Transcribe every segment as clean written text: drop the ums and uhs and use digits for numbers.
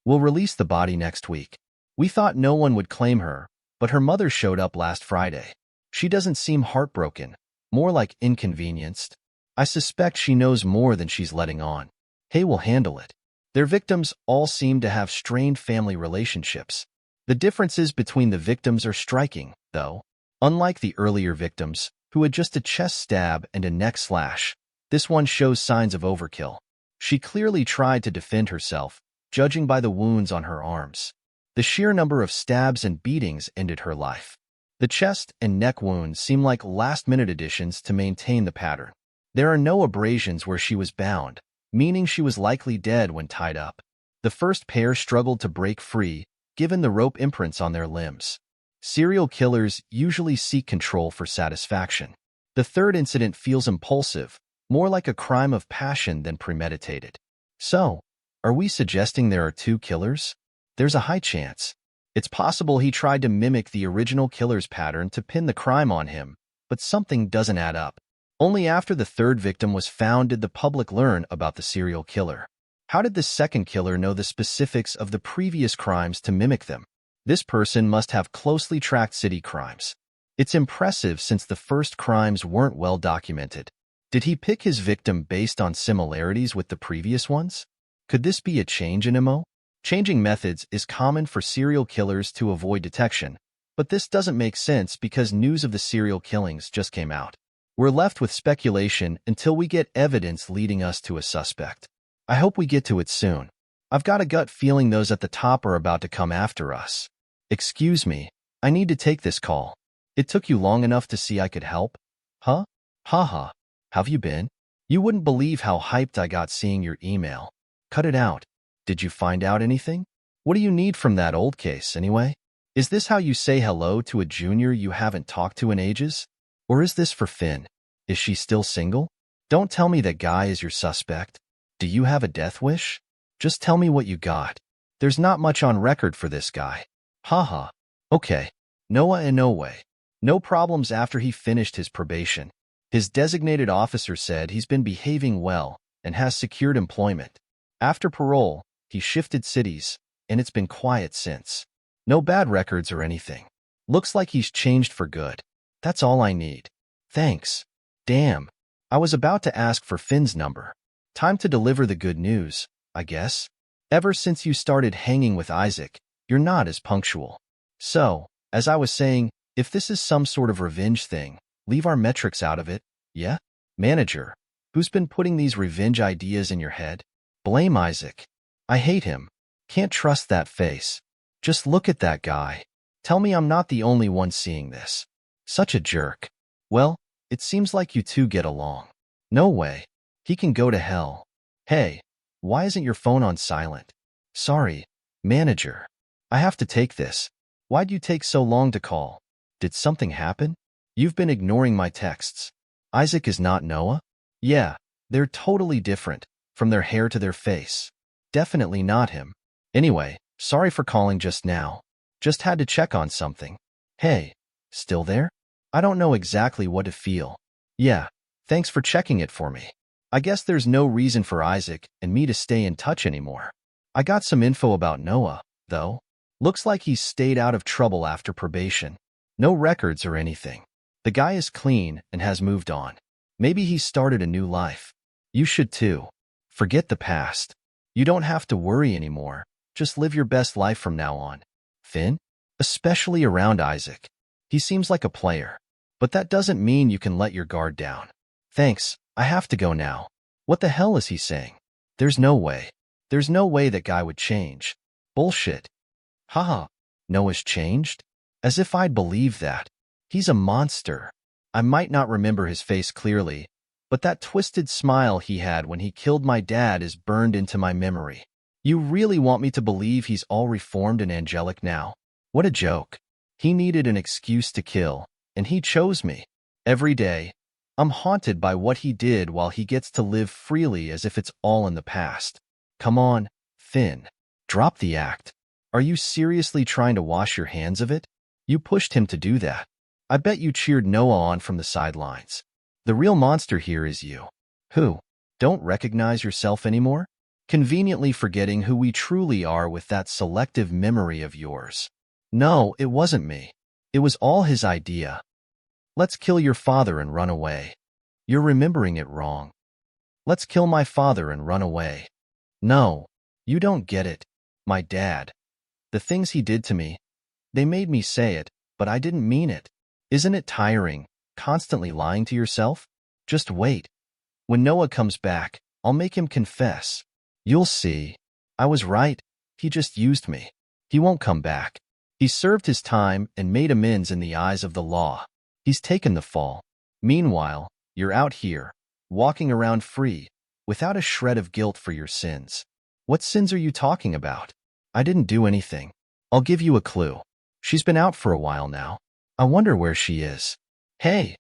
We'll release the body next week. We thought no one would claim her, but her mother showed up last Friday. She doesn't seem heartbroken, more like inconvenienced. I suspect she knows more than she's letting on. Hay will handle it. Their victims all seem to have strained family relationships. The differences between the victims are striking, though. Unlike the earlier victims, who had just a chest stab and a neck slash, this one shows signs of overkill. She clearly tried to defend herself, judging by the wounds on her arms. The sheer number of stabs and beatings ended her life. The chest and neck wounds seem like last-minute additions to maintain the pattern. There are no abrasions where she was bound, meaning she was likely dead when tied up. The first pair struggled to break free, given the rope imprints on their limbs. Serial killers usually seek control for satisfaction. The third incident feels impulsive, more like a crime of passion than premeditated. So, are we suggesting there are two killers? There's a high chance. It's possible he tried to mimic the original killer's pattern to pin the crime on him, but something doesn't add up. Only after the third victim was found did the public learn about the serial killer. How did the second killer know the specifics of the previous crimes to mimic them? This person must have closely tracked city crimes. It's impressive since the first crimes weren't well documented. Did he pick his victim based on similarities with the previous ones? Could this be a change in MO? Changing methods is common for serial killers to avoid detection, but this doesn't make sense because news of the serial killings just came out. We're left with speculation until we get evidence leading us to a suspect. I hope we get to it soon. I've got a gut feeling those at the top are about to come after us. Excuse me, I need to take this call. It took you long enough to see I could help? Huh? Haha. Have you been? You wouldn't believe how hyped I got seeing your email. Cut it out. Did you find out anything? What do you need from that old case, anyway? Is this how you say hello to a junior you haven't talked to in ages? Or is this for Finn? Is she still single? Don't tell me that guy is your suspect. Do you have a death wish? Just tell me what you got. There's not much on record for this guy. Haha. Okay. Noah Inoue. No problems after he finished his probation. His designated officer said he's been behaving well and has secured employment. After parole, he shifted cities, and it's been quiet since. No bad records or anything. Looks like he's changed for good. That's all I need. Thanks. Damn. I was about to ask for Finn's number. Time to deliver the good news, I guess. Ever since you started hanging with Isaac, you're not as punctual. So, as I was saying, if this is some sort of revenge thing, leave our metrics out of it, yeah? Manager, who's been putting these revenge ideas in your head? Blame Isaac. I hate him. Can't trust that face. Just look at that guy. Tell me I'm not the only one seeing this. Such a jerk. Well, it seems like you two get along. No way. He can go to hell. Hey, why isn't your phone on silent? Sorry, manager. I have to take this. Why'd you take so long to call? Did something happen? You've been ignoring my texts. Isaac is not Noah? Yeah, they're totally different, from their hair to their face. Definitely not him. Anyway, sorry for calling just now. Just had to check on something. Hey, still there? I don't know exactly what to feel. Yeah, thanks for checking it for me. I guess there's no reason for Isaac and me to stay in touch anymore. I got some info about Noah, though. Looks like he's stayed out of trouble after probation. No records or anything. The guy is clean and has moved on. Maybe he started a new life. You should too. Forget the past. You don't have to worry anymore. Just live your best life from now on. Finn? Especially around Isaac. He seems like a player. But that doesn't mean you can let your guard down. Thanks, I have to go now. What the hell is he saying? There's no way. There's no way that guy would change. Bullshit. Haha. Noah's changed? As if I'd believe that. He's a monster. I might not remember his face clearly, but that twisted smile he had when he killed my dad is burned into my memory. You really want me to believe he's all reformed and angelic now? What a joke. He needed an excuse to kill, and he chose me. Every day, I'm haunted by what he did while he gets to live freely as if it's all in the past. Come on, Finn. Drop the act. Are you seriously trying to wash your hands of it? You pushed him to do that. I bet you cheered Noah on from the sidelines. The real monster here is you. Who? Don't recognize yourself anymore? conveniently forgetting who we truly are with that selective memory of yours. No, it wasn't me. It was all his idea. Let's kill your father and run away. You're remembering it wrong. Let's kill my father and run away. No, you don't get it. My dad. The things he did to me. They made me say it, but I didn't mean it. Isn't it tiring, constantly lying to yourself? Just wait. When Noah comes back, I'll make him confess. You'll see. I was right. He just used me. He won't come back. He served his time and made amends in the eyes of the law. He's taken the fall. Meanwhile, you're out here, walking around free, without a shred of guilt for your sins. What sins are you talking about? I didn't do anything. I'll give you a clue. She's been out for a while now. I wonder where she is. Hey,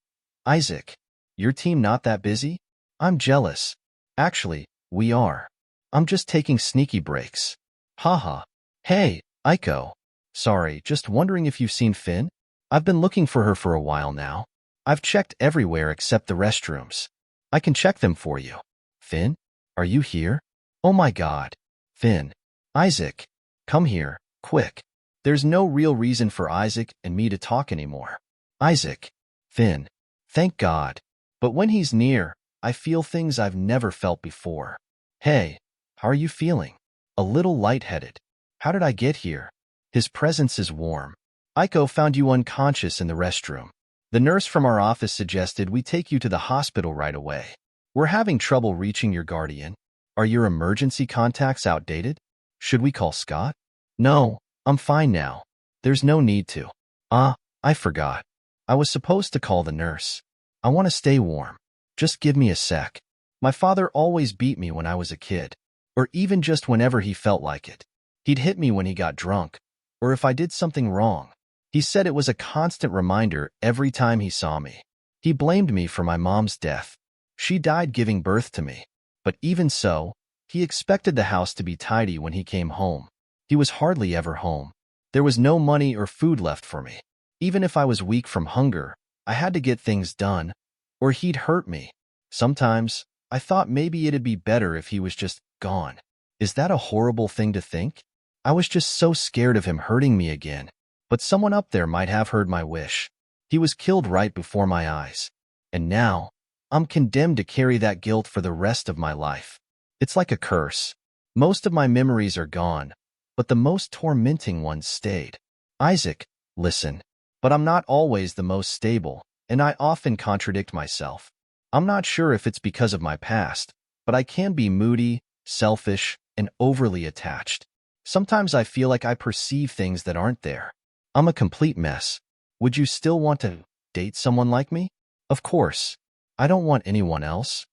Isaac, your team not that busy? I'm jealous. Actually, we are. I'm just taking sneaky breaks. Haha. Hey, Aiko. Sorry, just wondering if you've seen Finn? I've been looking for her for a while now. I've checked everywhere except the restrooms. I can check them for you. Finn? Are you here? Oh my God. Finn. Isaac. Come here, quick. There's no real reason for Isaac and me to talk anymore. Isaac. Finn. Thank God. But when he's near, I feel things I've never felt before. Hey, how are you feeling? A little lightheaded. How did I get here? His presence is warm. Aiko found you unconscious in the restroom. The nurse from our office suggested we take you to the hospital right away. We're having trouble reaching your guardian. Are your emergency contacts outdated? Should we call Scott? No, I'm fine now. There's no need to. I forgot. I was supposed to call the nurse. I want to stay warm. Just give me a sec. My father always beat me when I was a kid, or even just whenever he felt like it. He'd hit me when he got drunk, or if I did something wrong. He said it was a constant reminder every time he saw me. He blamed me for my mom's death. She died giving birth to me. But even so, he expected the house to be tidy when he came home. He was hardly ever home. There was no money or food left for me. Even if I was weak from hunger, I had to get things done, or he'd hurt me. Sometimes, I thought maybe it'd be better if he was just gone. Is that a horrible thing to think? I was just so scared of him hurting me again. But someone up there might have heard my wish. He was killed right before my eyes. And now, I'm condemned to carry that guilt for the rest of my life. It's like a curse. Most of my memories are gone, but the most tormenting ones stayed. Isaac, listen. But I'm not always the most stable, and I often contradict myself. I'm not sure if it's because of my past, but I can be moody, selfish, and overly attached. Sometimes I feel like I perceive things that aren't there. I'm a complete mess. Would you still want to date someone like me? Of course. I don't want anyone else.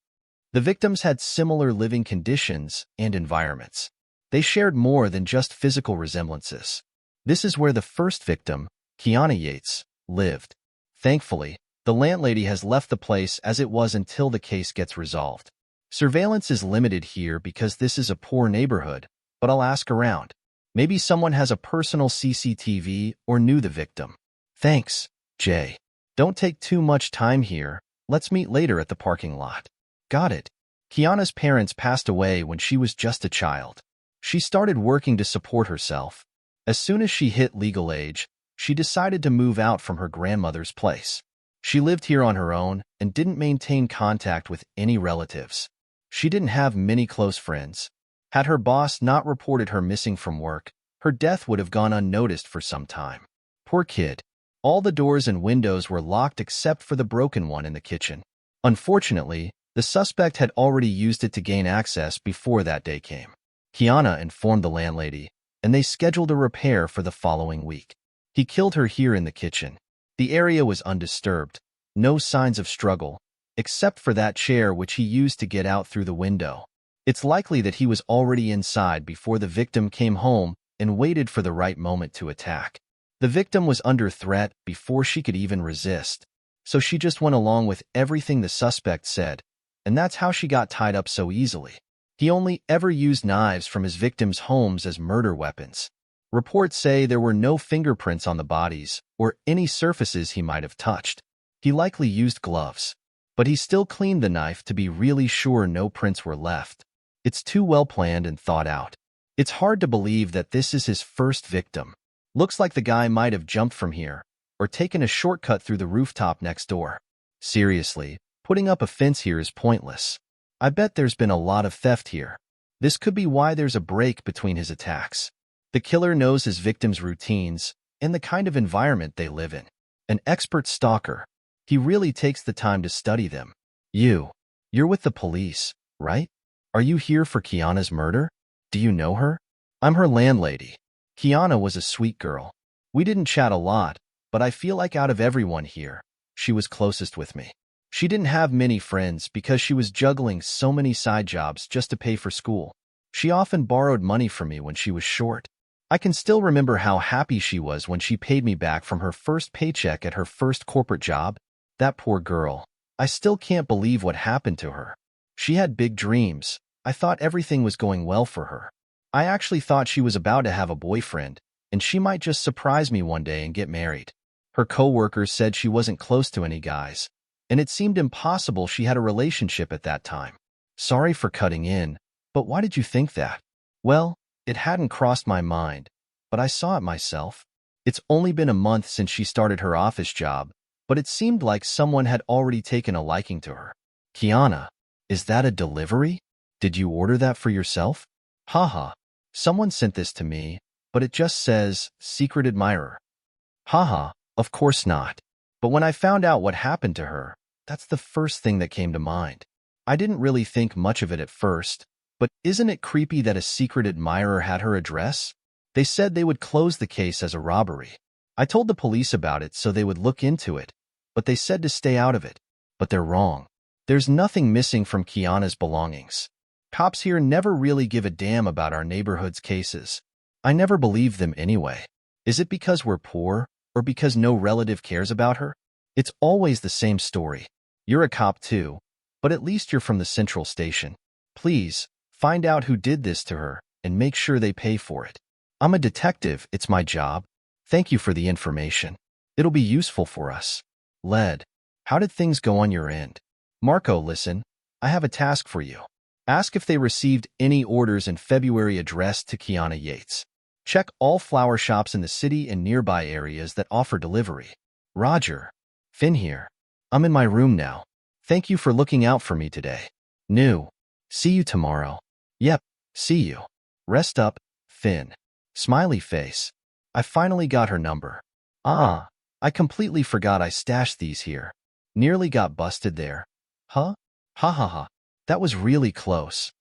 The victims had similar living conditions and environments. They shared more than just physical resemblances. This is where the first victim, Kiana Yates, lived. Thankfully, the landlady has left the place as it was until the case gets resolved. Surveillance is limited here because this is a poor neighborhood, but I'll ask around. Maybe someone has a personal CCTV or knew the victim. Thanks, Jay. Don't take too much time here. Let's meet later at the parking lot. Got it. Kiana's parents passed away when she was just a child. She started working to support herself. As soon as she hit legal age, she decided to move out from her grandmother's place. She lived here on her own and didn't maintain contact with any relatives. She didn't have many close friends. Had her boss not reported her missing from work, her death would have gone unnoticed for some time. Poor kid. All the doors and windows were locked except for the broken one in the kitchen. Unfortunately, the suspect had already used it to gain access before that day came. Kiana informed the landlady, and they scheduled a repair for the following week. He killed her here in the kitchen. The area was undisturbed, no signs of struggle, except for that chair which he used to get out through the window. It's likely that he was already inside before the victim came home and waited for the right moment to attack. The victim was under threat before she could even resist, so she just went along with everything the suspect said, and that's how she got tied up so easily. He only ever used knives from his victims' homes as murder weapons. Reports say there were no fingerprints on the bodies or any surfaces he might have touched. He likely used gloves, but he still cleaned the knife to be really sure no prints were left. It's too well planned and thought out. It's hard to believe that this is his first victim. Looks like the guy might have jumped from here, or taken a shortcut through the rooftop next door. Seriously, putting up a fence here is pointless. I bet there's been a lot of theft here. This could be why there's a break between his attacks. The killer knows his victims' routines and the kind of environment they live in. An expert stalker. He really takes the time to study them. You're with the police, right? Are you here for Kiana's murder? Do you know her? I'm her landlady. Kiana was a sweet girl. We didn't chat a lot, but I feel like out of everyone here, she was closest with me. She didn't have many friends because she was juggling so many side jobs just to pay for school. She often borrowed money from me when she was short. I can still remember how happy she was when she paid me back from her first paycheck at her first corporate job. That poor girl. I still can't believe what happened to her. She had big dreams. I thought everything was going well for her. I actually thought she was about to have a boyfriend, and she might just surprise me one day and get married. Her coworkers said she wasn't close to any guys, and it seemed impossible she had a relationship at that time. Sorry for cutting in, but why did you think that? Well, it hadn't crossed my mind, but I saw it myself. It's only been a month since she started her office job, but it seemed like someone had already taken a liking to her. Kiana, is that a delivery? Did you order that for yourself? Haha. Someone sent this to me, but it just says, secret admirer. Haha, of course not. But when I found out what happened to her, that's the first thing that came to mind. I didn't really think much of it at first, but isn't it creepy that a secret admirer had her address? They said they would close the case as a robbery. I told the police about it so they would look into it, but they said to stay out of it. But they're wrong. There's nothing missing from Kiana's belongings. Cops here never really give a damn about our neighborhood's cases. I never believe them anyway. Is it because we're poor, or because no relative cares about her? It's always the same story. You're a cop too, but at least you're from the central station. Please, find out who did this to her, and make sure they pay for it. I'm a detective, it's my job. Thank you for the information. It'll be useful for us. Led, how did things go on your end? Marco, listen, I have a task for you. Ask if they received any orders in February addressed to Kiana Yates. Check all flower shops in the city and nearby areas that offer delivery. Roger. Finn here. I'm in my room now. Thank you for looking out for me today. New. See you tomorrow. Yep, see you. Rest up, Finn. Smiley face. I finally got her number. I completely forgot I stashed these here. Nearly got busted there. Huh? Ha ha ha. That was really close.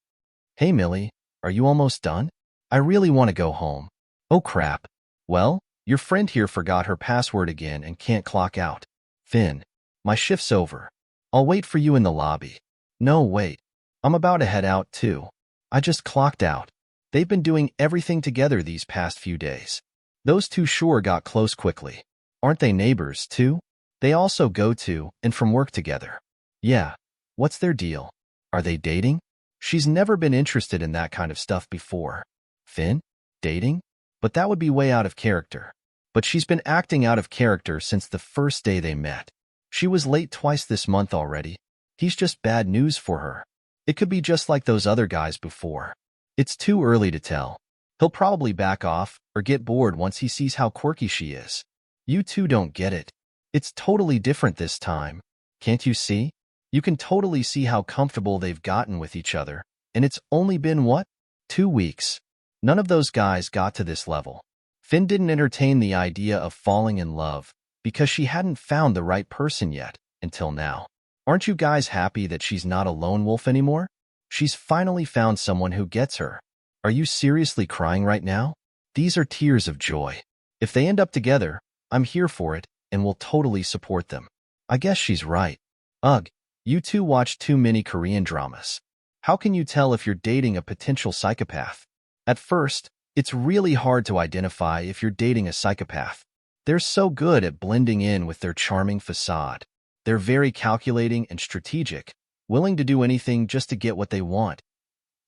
Hey Millie, are you almost done? I really want to go home. Oh crap. Well, your friend here forgot her password again and can't clock out. Finn, my shift's over. I'll wait for you in the lobby. No, wait. I'm about to head out too. I just clocked out. They've been doing everything together these past few days. Those two sure got close quickly. Aren't they neighbors too? They also go to and from work together. Yeah. What's their deal? Are they dating? She's never been interested in that kind of stuff before. Finn? Dating? But that would be way out of character. But she's been acting out of character since the first day they met. She was late twice this month already. He's just bad news for her. It could be just like those other guys before. It's too early to tell. He'll probably back off or get bored once he sees how quirky she is. You two don't get it. It's totally different this time. Can't you see? You can totally see how comfortable they've gotten with each other, and it's only been, what? 2 weeks. None of those guys got to this level. Finn didn't entertain the idea of falling in love because she hadn't found the right person yet, until now. Aren't you guys happy that she's not a lone wolf anymore? She's finally found someone who gets her. Are you seriously crying right now? These are tears of joy. If they end up together, I'm here for it and will totally support them. I guess she's right. Ugh. You two watch too many Korean dramas. How can you tell if you're dating a potential psychopath? At first, it's really hard to identify if you're dating a psychopath. They're so good at blending in with their charming facade. They're very calculating and strategic, willing to do anything just to get what they want,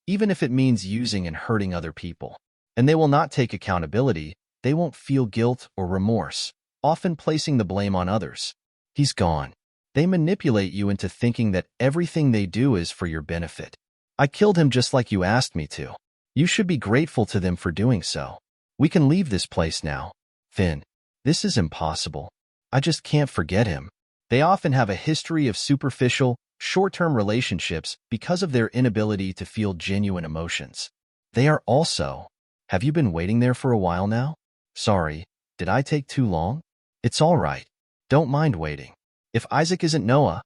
even if it means using and hurting other people. And they will not take accountability. They won't feel guilt or remorse, often placing the blame on others. He's gone. They manipulate you into thinking that everything they do is for your benefit. I killed him just like you asked me to. You should be grateful to them for doing so. We can leave this place now. Finn, this is impossible. I just can't forget him. They often have a history of superficial, short-term relationships because of their inability to feel genuine emotions. They are also... Have you been waiting there for a while now? Sorry, did I take too long? It's all right. Don't mind waiting. If Isaac isn't Noah,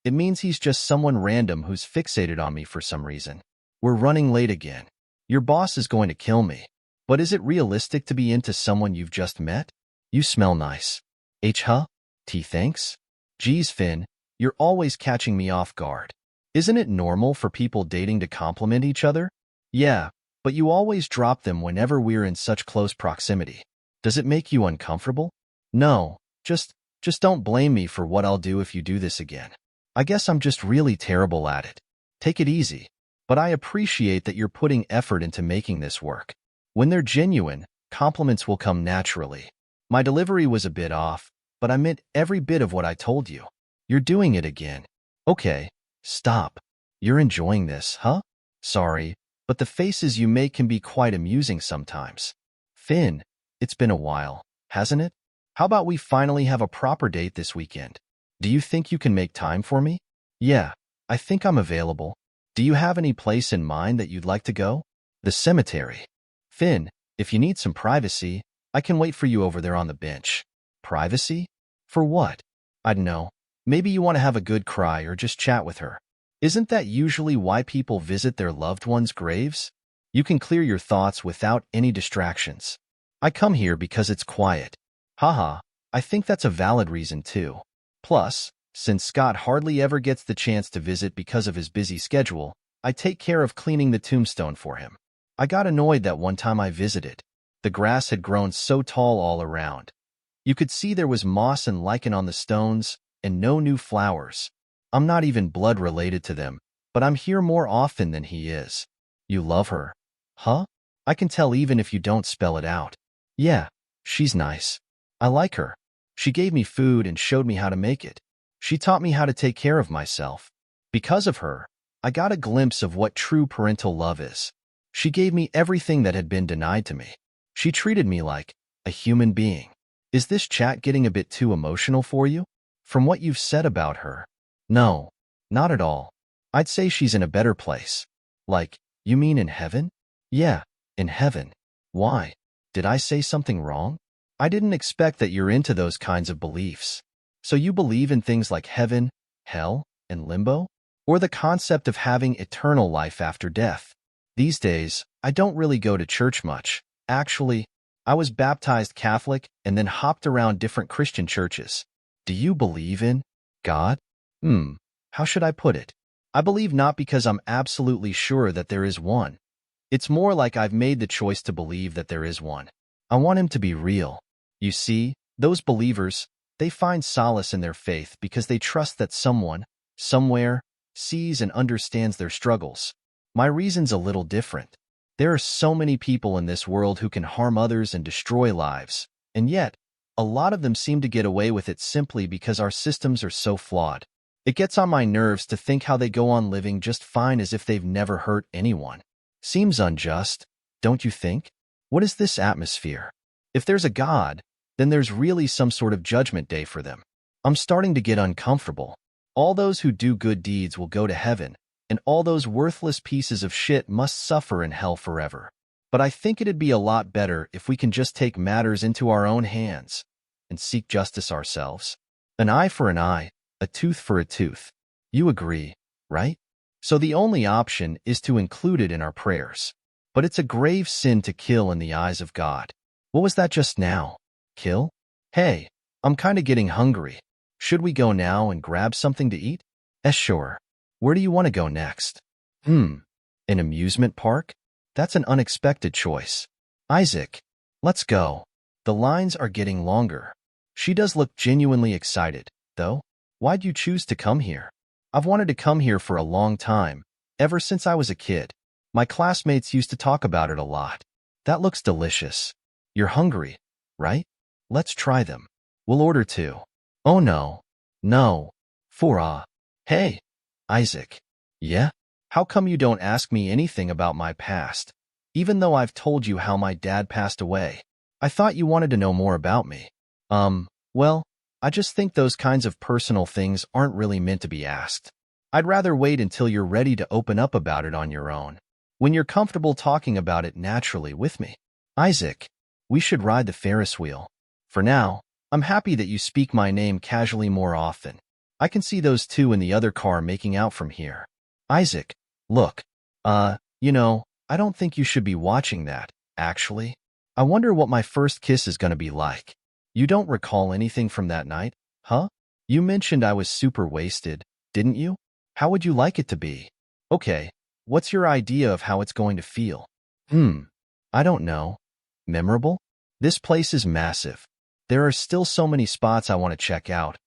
it means he's just someone random who's fixated on me for some reason. We're running late again. Your boss is going to kill me. But is it realistic to be into someone you've just met? You smell nice. Huh? T thanks? Geez, Finn, you're always catching me off guard. Isn't it normal for people dating to compliment each other? Yeah, but you always drop them whenever we're in such close proximity. Does it make you uncomfortable? No, just don't blame me for what I'll do if you do this again. I guess I'm just really terrible at it. Take it easy. But I appreciate that you're putting effort into making this work. When they're genuine, compliments will come naturally. My delivery was a bit off, but I meant every bit of what I told you. You're doing it again. Okay, stop. You're enjoying this, huh? Sorry, but the faces you make can be quite amusing sometimes. Finn, it's been a while, hasn't it? How about we finally have a proper date this weekend? Do you think you can make time for me? Yeah, I think I'm available. Do you have any place in mind that you'd like to go? The cemetery. Finn, if you need some privacy, I can wait for you over there on the bench. Privacy? For what? I don't know. Maybe you want to have a good cry or just chat with her. Isn't that usually why people visit their loved ones' graves? You can clear your thoughts without any distractions. I come here because it's quiet. Haha, I think that's a valid reason too. Plus, since Scott hardly ever gets the chance to visit because of his busy schedule, I take care of cleaning the tombstone for him. I got annoyed that one time I visited. The grass had grown so tall all around. You could see there was moss and lichen on the stones, and no new flowers. I'm not even blood related to them, but I'm here more often than he is. You love her? Huh? I can tell even if you don't spell it out. Yeah, she's nice. I like her. She gave me food and showed me how to make it. She taught me how to take care of myself. Because of her, I got a glimpse of what true parental love is. She gave me everything that had been denied to me. She treated me like a human being. Is this chat getting a bit too emotional for you? From what you've said about her? No, not at all. I'd say she's in a better place. Like, you mean in heaven? Yeah, in heaven. Why? Did I say something wrong? I didn't expect that you're into those kinds of beliefs. So you believe in things like heaven, hell, and limbo? Or the concept of having eternal life after death? These days, I don't really go to church much. Actually, I was baptized Catholic and then hopped around different Christian churches. Do you believe in God? How should I put it? I believe not because I'm absolutely sure that there is one. It's more like I've made the choice to believe that there is one. I want him to be real. You see, those believers, they find solace in their faith because they trust that someone, somewhere, sees and understands their struggles. My reason's a little different. There are so many people in this world who can harm others and destroy lives, and yet, a lot of them seem to get away with it simply because our systems are so flawed. It gets on my nerves to think how they go on living just fine as if they've never hurt anyone. Seems unjust, don't you think? What is this atmosphere? If there's a God, then there's really some sort of judgment day for them. I'm starting to get uncomfortable. All those who do good deeds will go to heaven, and all those worthless pieces of shit must suffer in hell forever. But I think it'd be a lot better if we can just take matters into our own hands and seek justice ourselves. An eye for an eye, a tooth for a tooth. You agree, right? So the only option is to include it in our prayers. But it's a grave sin to kill in the eyes of God. What was that just now? Kill? Hey, I'm kinda getting hungry. Should we go now and grab something to eat? Sure. Where do you want to go next? An amusement park? That's an unexpected choice. Isaac, let's go. The lines are getting longer. She does look genuinely excited, though. Why'd you choose to come here? I've wanted to come here for a long time, ever since I was a kid. My classmates used to talk about it a lot. That looks delicious. You're hungry, right? Let's try them. We'll order two. Oh no. No. Hey, Isaac. Yeah? How come you don't ask me anything about my past? Even though I've told you how my dad passed away. I thought you wanted to know more about me. Well, I just think those kinds of personal things aren't really meant to be asked. I'd rather wait until you're ready to open up about it on your own. When you're comfortable talking about it naturally with me. Isaac, we should ride the Ferris wheel. For now, I'm happy that you speak my name casually more often. I can see those two in the other car making out from here. Isaac, look. I don't think you should be watching that, actually. I wonder what my first kiss is gonna be like. You don't recall anything from that night, huh? You mentioned I was super wasted, didn't you? How would you like it to be? Okay, what's your idea of how it's going to feel? I don't know. Memorable? This place is massive. There are still so many spots I want to check out,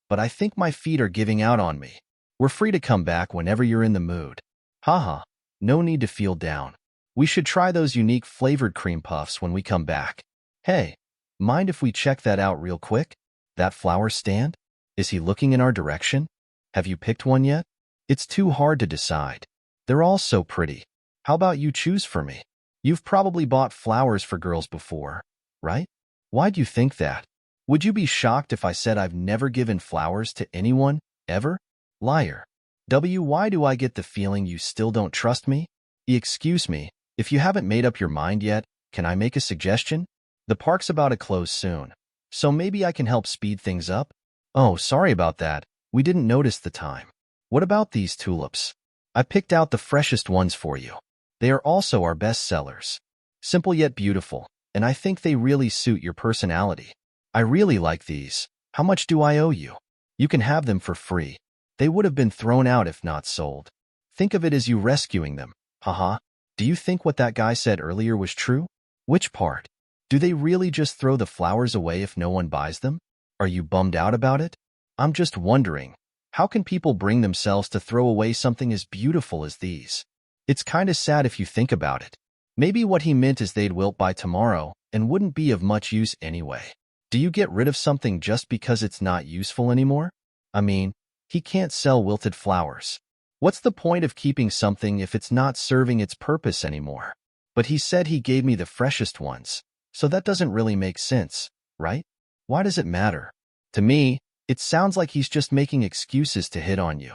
but I think my feet are giving out on me. We're free to come back whenever you're in the mood. Haha, no need to feel down. We should try those unique flavored cream puffs when we come back. Hey, mind if we check that out real quick? That flower stand? Is he looking in our direction? Have you picked one yet? It's too hard to decide. They're all so pretty. How about you choose for me? You've probably bought flowers for girls before, right? Why'd you think that? Would you be shocked if I said I've never given flowers to anyone, ever? Liar. Why do I get the feeling you still don't trust me? Excuse me, if you haven't made up your mind yet, can I make a suggestion? The park's about to close soon, so maybe I can help speed things up? Oh, sorry about that. We didn't notice the time. What about these tulips? I picked out the freshest ones for you. They are also our best sellers. Simple yet beautiful, and I think they really suit your personality. I really like these. How much do I owe you? You can have them for free. They would have been thrown out if not sold. Think of it as you rescuing them. Haha. Do you think what that guy said earlier was true? Which part? Do they really just throw the flowers away if no one buys them? Are you bummed out about it? I'm just wondering, how can people bring themselves to throw away something as beautiful as these? It's kinda sad if you think about it. Maybe what he meant is they'd wilt by tomorrow and wouldn't be of much use anyway. Do you get rid of something just because it's not useful anymore? I mean, he can't sell wilted flowers. What's the point of keeping something if it's not serving its purpose anymore? But he said he gave me the freshest ones, so that doesn't really make sense, right? Why does it matter? To me, it sounds like he's just making excuses to hit on you.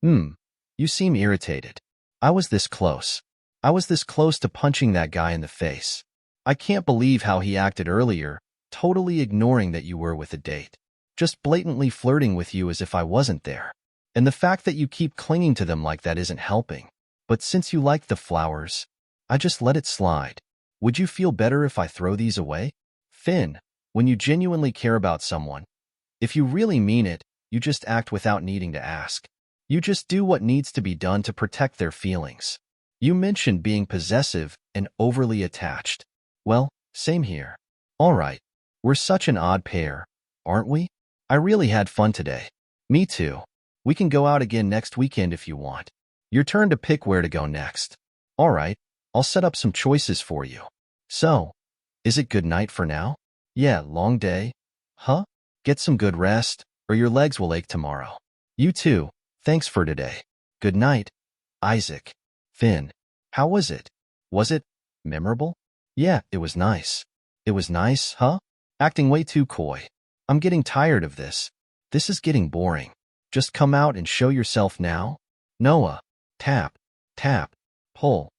You seem irritated. I was this close. I was this close to punching that guy in the face. I can't believe how he acted earlier, totally ignoring that you were with a date. Just blatantly flirting with you as if I wasn't there. And the fact that you keep clinging to them like that isn't helping. But since you like the flowers, I just let it slide. Would you feel better if I throw these away? Finn, when you genuinely care about someone, if you really mean it, you just act without needing to ask. You just do what needs to be done to protect their feelings. You mentioned being possessive and overly attached. Well, same here. All right, we're such an odd pair, aren't we? I really had fun today. Me too. We can go out again next weekend if you want. Your turn to pick where to go next. All right, I'll set up some choices for you. So, is it good night for now? Yeah, long day. Huh? Get some good rest, or your legs will ache tomorrow. You too. Thanks for today. Good night, Isaac. Finn, how was it? Was it memorable? Yeah, it was nice. It was nice, huh? Acting way too coy. I'm getting tired of this. This is getting boring. Just come out and show yourself now. Noah. Tap. Tap. Pull.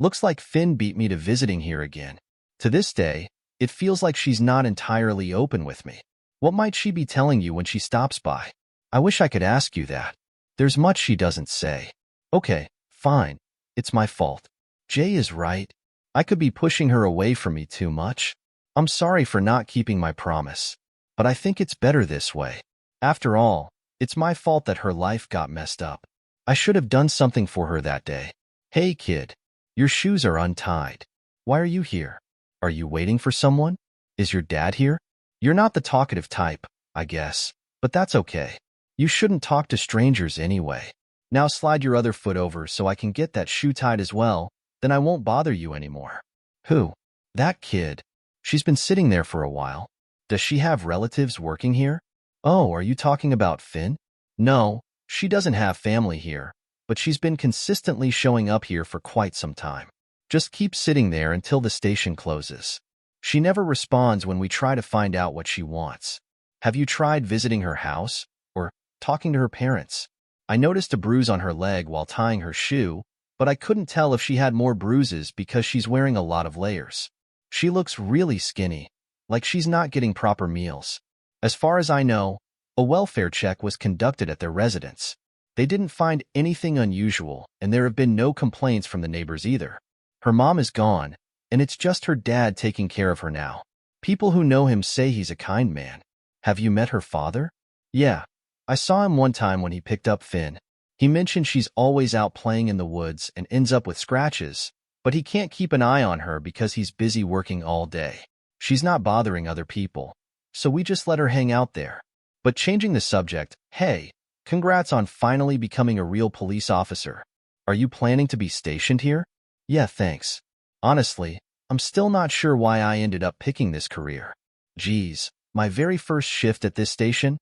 Looks like Finn beat me to visiting here again. To this day, it feels like she's not entirely open with me. What might she be telling you when she stops by? I wish I could ask you that. There's much she doesn't say. Okay, fine. It's my fault. Jay is right. I could be pushing her away from me too much. I'm sorry for not keeping my promise. But I think it's better this way. After all, it's my fault that her life got messed up. I should have done something for her that day. Hey kid, your shoes are untied. Why are you here? Are you waiting for someone? Is your dad here? You're not the talkative type, I guess, but that's okay. You shouldn't talk to strangers anyway. Now slide your other foot over so I can get that shoe tied as well, then I won't bother you anymore. Who? That kid. She's been sitting there for a while. Does she have relatives working here? Oh, are you talking about Finn? No, she doesn't have family here, but she's been consistently showing up here for quite some time. Just keep sitting there until the station closes. She never responds when we try to find out what she wants. Have you tried visiting her house or talking to her parents? I noticed a bruise on her leg while tying her shoe, but I couldn't tell if she had more bruises because she's wearing a lot of layers. She looks really skinny, like she's not getting proper meals. As far as I know, a welfare check was conducted at their residence. They didn't find anything unusual, and there have been no complaints from the neighbors either. Her mom is gone, and it's just her dad taking care of her now. People who know him say he's a kind man. Have you met her father? Yeah, I saw him one time when he picked up Finn. He mentioned she's always out playing in the woods and ends up with scratches, but he can't keep an eye on her because he's busy working all day. She's not bothering other people, so we just let her hang out there. But changing the subject, hey, congrats on finally becoming a real police officer. Are you planning to be stationed here? Yeah, thanks. Honestly, I'm still not sure why I ended up picking this career. Geez, my very first shift at this station,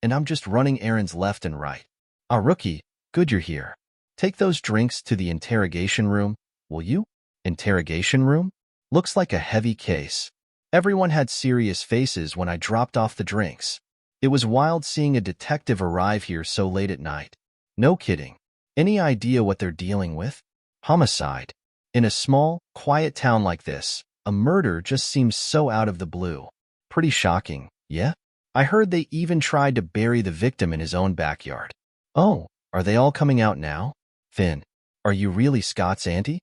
and I'm just running errands left and right. Ah, rookie, good you're here. Take those drinks to the interrogation room, will you? Interrogation room? Looks like a heavy case. Everyone had serious faces when I dropped off the drinks. It was wild seeing a detective arrive here so late at night. No kidding. Any idea what they're dealing with? Homicide. In a small, quiet town like this, a murder just seems so out of the blue. Pretty shocking, yeah? I heard they even tried to bury the victim in his own backyard. Oh, are they all coming out now? Finn, are you really Scott's auntie?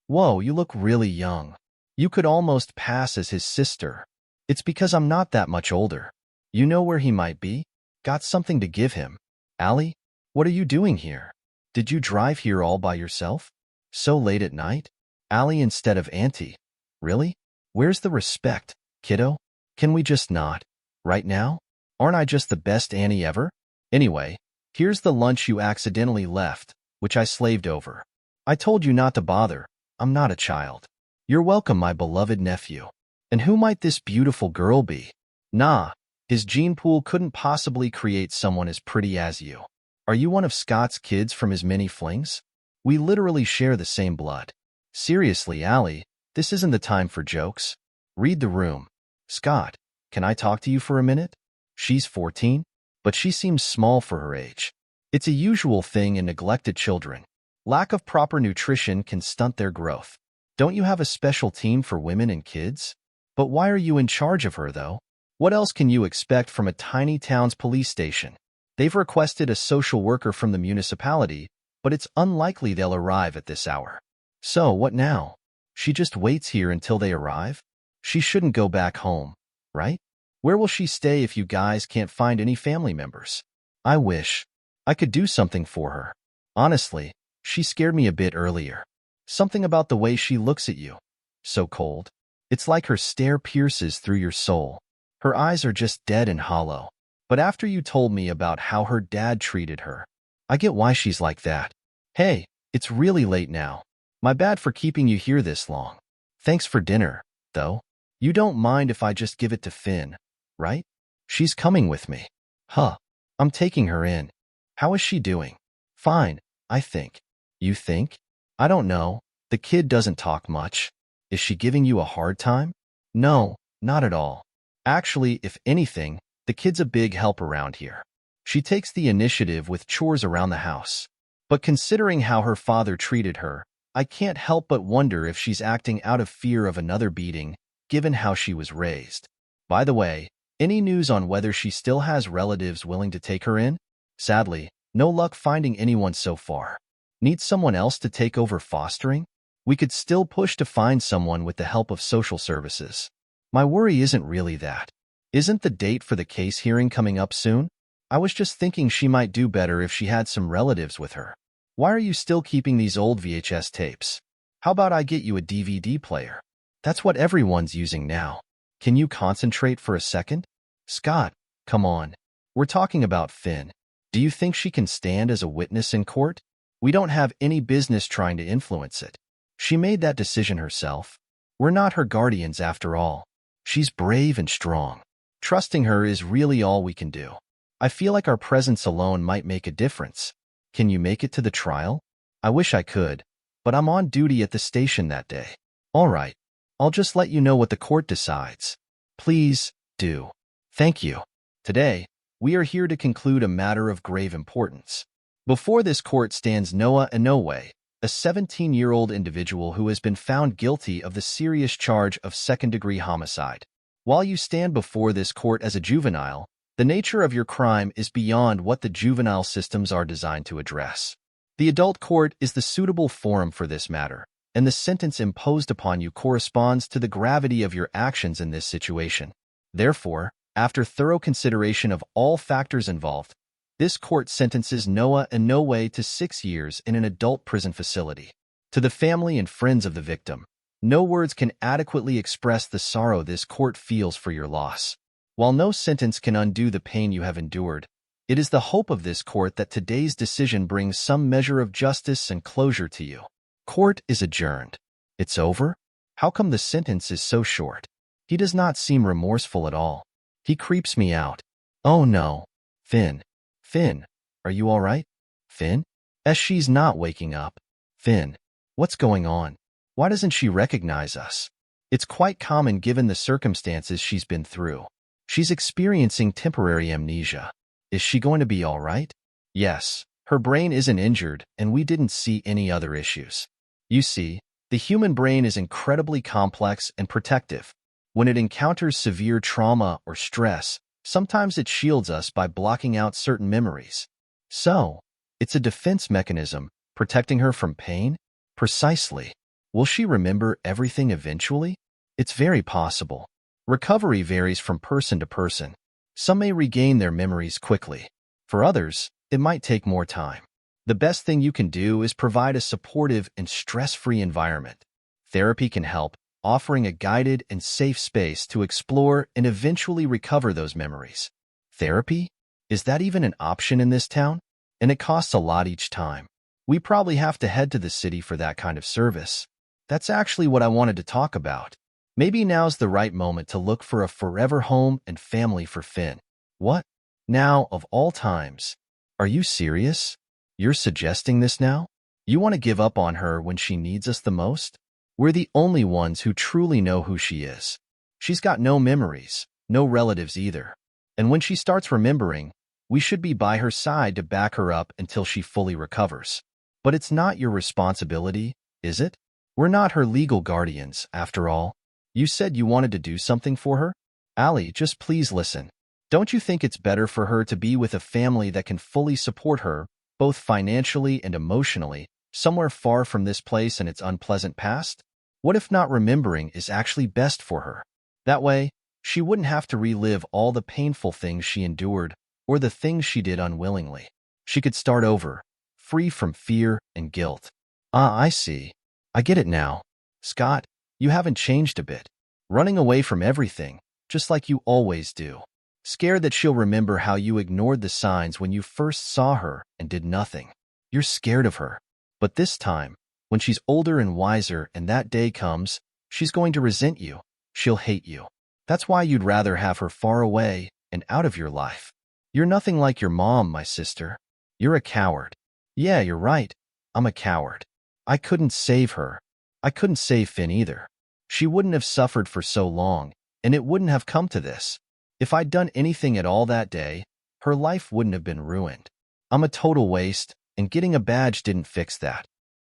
Whoa, you look really young. You could almost pass as his sister. It's because I'm not that much older. You know where he might be? Got something to give him. Allie, what are you doing here? Did you drive here all by yourself? So late at night? Allie instead of auntie. Really? Where's the respect, kiddo? Can we just not? Right now? Aren't I just the best auntie ever? Anyway, here's the lunch you accidentally left, which I slaved over. I told you not to bother. I'm not a child. You're welcome, my beloved nephew. And who might this beautiful girl be? Nah, his gene pool couldn't possibly create someone as pretty as you. Are you one of Scott's kids from his many flings? We literally share the same blood. Seriously, Allie, this isn't the time for jokes. Read the room. Scott, can I talk to you for a minute? She's 14, but she seems small for her age. It's a usual thing in neglected children. Lack of proper nutrition can stunt their growth. Don't you have a special team for women and kids? But why are you in charge of her, though? What else can you expect from a tiny town's police station? They've requested a social worker from the municipality, but it's unlikely they'll arrive at this hour. So, what now? She just waits here until they arrive? She shouldn't go back home, right? Where will she stay if you guys can't find any family members? I wish I could do something for her. Honestly, she scared me a bit earlier. Something about the way she looks at you. So cold. It's like her stare pierces through your soul. Her eyes are just dead and hollow. But after you told me about how her dad treated her, I get why she's like that. Hey, it's really late now. My bad for keeping you here this long. Thanks for dinner, though. You don't mind if I just give it to Finn, right? She's coming with me. Huh. I'm taking her in. How is she doing? Fine, I think. You think? I don't know. The kid doesn't talk much. Is she giving you a hard time? No, not at all. Actually, if anything, the kid's a big help around here. She takes the initiative with chores around the house. But considering how her father treated her, I can't help but wonder if she's acting out of fear of another beating, given how she was raised. By the way, any news on whether she still has relatives willing to take her in? Sadly, no luck finding anyone so far. Need someone else to take over fostering? We could still push to find someone with the help of social services. My worry isn't really that. Isn't the date for the case hearing coming up soon? I was just thinking she might do better if she had some relatives with her. Why are you still keeping these old VHS tapes? How about I get you a DVD player? That's what everyone's using now. Can you concentrate for a second? Scott, come on. We're talking about Finn. Do you think she can stand as a witness in court? We don't have any business trying to influence it. She made that decision herself. We're not her guardians after all. She's brave and strong. Trusting her is really all we can do. I feel like our presence alone might make a difference. Can you make it to the trial? I wish I could, but I'm on duty at the station that day. All right, I'll just let you know what the court decides. Please do. Thank you. Today, we are here to conclude a matter of grave importance. Before this court stands Noah Inoue, a 17-year-old individual who has been found guilty of the serious charge of second-degree homicide. While you stand before this court as a juvenile, the nature of your crime is beyond what the juvenile systems are designed to address. The adult court is the suitable forum for this matter, and the sentence imposed upon you corresponds to the gravity of your actions in this situation. Therefore, after thorough consideration of all factors involved, this court sentences Noah Inoue to 6 years in an adult prison facility. To the family and friends of the victim, no words can adequately express the sorrow this court feels for your loss. While no sentence can undo the pain you have endured, it is the hope of this court that today's decision brings some measure of justice and closure to you. Court is adjourned. It's over? How come the sentence is so short? He does not seem remorseful at all. He creeps me out. Oh no. Finn. Finn, are you all right? Finn? She's not waking up. Finn, what's going on? Why doesn't she recognize us? It's quite common given the circumstances she's been through. She's experiencing temporary amnesia. Is she going to be all right? Yes, her brain isn't injured, and we didn't see any other issues. You see, the human brain is incredibly complex and protective. When it encounters severe trauma or stress, sometimes it shields us by blocking out certain memories. So, it's a defense mechanism, protecting her from pain? Precisely. Will she remember everything eventually? It's very possible. Recovery varies from person to person. Some may regain their memories quickly. For others, it might take more time. The best thing you can do is provide a supportive and stress-free environment. Therapy can help, offering a guided and safe space to explore and eventually recover those memories. Therapy? Is that even an option in this town? And it costs a lot each time. We probably have to head to the city for that kind of service. That's actually what I wanted to talk about. Maybe now's the right moment to look for a forever home and family for Finn. What? Now, of all times? Are you serious? You're suggesting this now? You want to give up on her when she needs us the most? We're the only ones who truly know who she is. She's got no memories, no relatives either. And when she starts remembering, we should be by her side to back her up until she fully recovers. But it's not your responsibility, is it? We're not her legal guardians, after all. You said you wanted to do something for her? Ali, just please listen. Don't you think it's better for her to be with a family that can fully support her, both financially and emotionally, somewhere far from this place and its unpleasant past? What if not remembering is actually best for her? That way, she wouldn't have to relive all the painful things she endured or the things she did unwillingly. She could start over, free from fear and guilt. Ah, I see. I get it now. Scott, you haven't changed a bit. Running away from everything, just like you always do. Scared that she'll remember how you ignored the signs when you first saw her and did nothing. You're scared of her. But this time, when she's older and wiser and that day comes, she's going to resent you. She'll hate you. That's why you'd rather have her far away and out of your life. You're nothing like your mom, my sister. You're a coward. Yeah, you're right. I'm a coward. I couldn't save her. I couldn't save Finn either. She wouldn't have suffered for so long, and it wouldn't have come to this. If I'd done anything at all that day, her life wouldn't have been ruined. I'm a total waste, and getting a badge didn't fix that.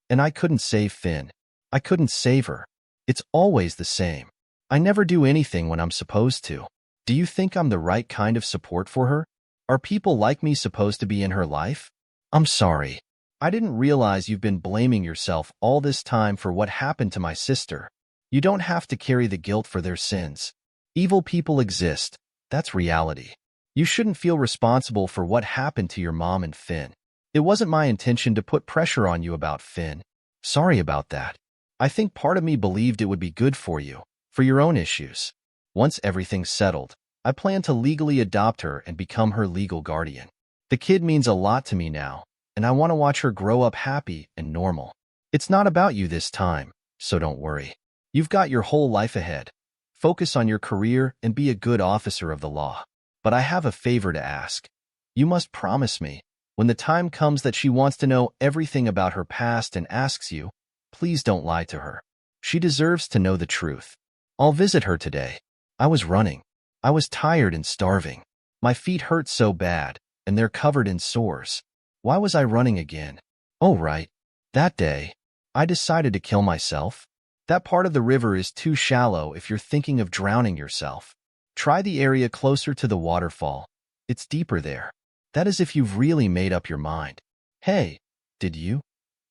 And I couldn't save Finn. I couldn't save her. It's always the same. I never do anything when I'm supposed to. Do you think I'm the right kind of support for her? Are people like me supposed to be in her life? I'm sorry. I didn't realize you've been blaming yourself all this time for what happened to my sister. You don't have to carry the guilt for their sins. Evil people exist. That's reality. You shouldn't feel responsible for what happened to your mom and Finn. It wasn't my intention to put pressure on you about Finn. Sorry about that. I think part of me believed it would be good for you, for your own issues. Once everything's settled, I plan to legally adopt her and become her legal guardian. The kid means a lot to me now, and I want to watch her grow up happy and normal. It's not about you this time, so don't worry. You've got your whole life ahead. Focus on your career and be a good officer of the law. But I have a favor to ask. You must promise me When the time comes that she wants to know everything about her past and asks you, please don't lie to her. She deserves to know the truth. I'll visit her today. I was running. I was tired and starving. My feet hurt so bad, and they're covered in sores. Why was I running again? Oh, right. That day, I decided to kill myself. That part of the river is too shallow if you're thinking of drowning yourself. Try the area closer to the waterfall. It's deeper there. That is if you've really made up your mind. Hey, did you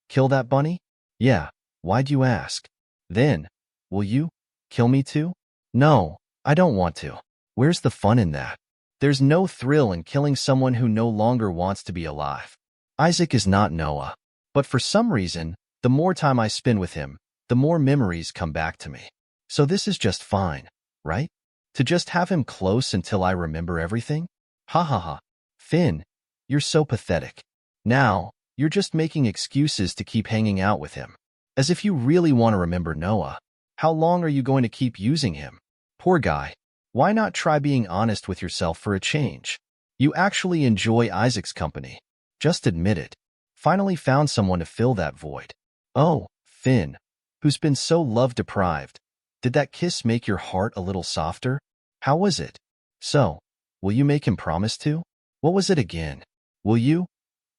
kill that bunny? Yeah, why'd you ask? Then, will you kill me too? No, I don't want to. Where's the fun in that? There's no thrill in killing someone who no longer wants to be alive. Isaac is not Noah. But for some reason, the more time I spend with him, the more memories come back to me. So this is just fine, right? To just have him close until I remember everything? Ha ha ha. Finn, you're so pathetic. Now, you're just making excuses to keep hanging out with him. As if you really want to remember Noah. How long are you going to keep using him? Poor guy. Why not try being honest with yourself for a change? You actually enjoy Isaac's company. Just admit it. Finally found someone to fill that void. Oh, Finn, who's been so love-deprived. Did that kiss make your heart a little softer? How was it? So, will you make him promise to? What was it again? Will you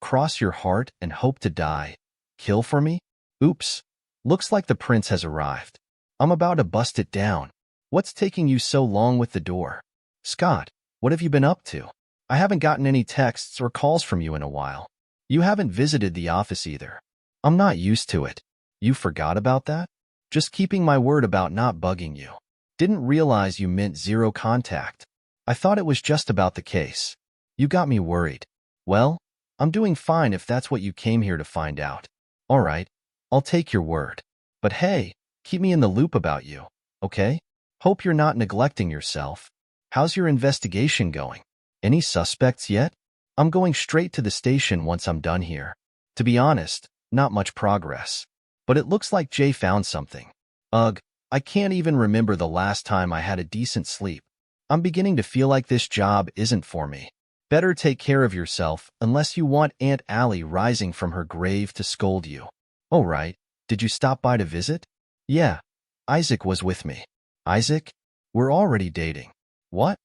cross your heart and hope to die? Kill for me? Oops. Looks like the prince has arrived. I'm about to bust it down. What's taking you so long with the door? Scott, what have you been up to? I haven't gotten any texts or calls from you in a while. You haven't visited the office either. I'm not used to it. You forgot about that? Just keeping my word about not bugging you. Didn't realize you meant zero contact. I thought it was just about the case. You got me worried. Well, I'm doing fine if that's what you came here to find out. All right, I'll take your word. But hey, keep me in the loop about you, okay? Hope you're not neglecting yourself. How's your investigation going? Any suspects yet? I'm going straight to the station once I'm done here. To be honest, not much progress. But it looks like Jay found something. Ugh, I can't even remember the last time I had a decent sleep. I'm beginning to feel like this job isn't for me. Better take care of yourself unless you want Aunt Allie rising from her grave to scold you. Oh right, did you stop by to visit? Yeah, Isaac was with me. Isaac? We're already dating. What?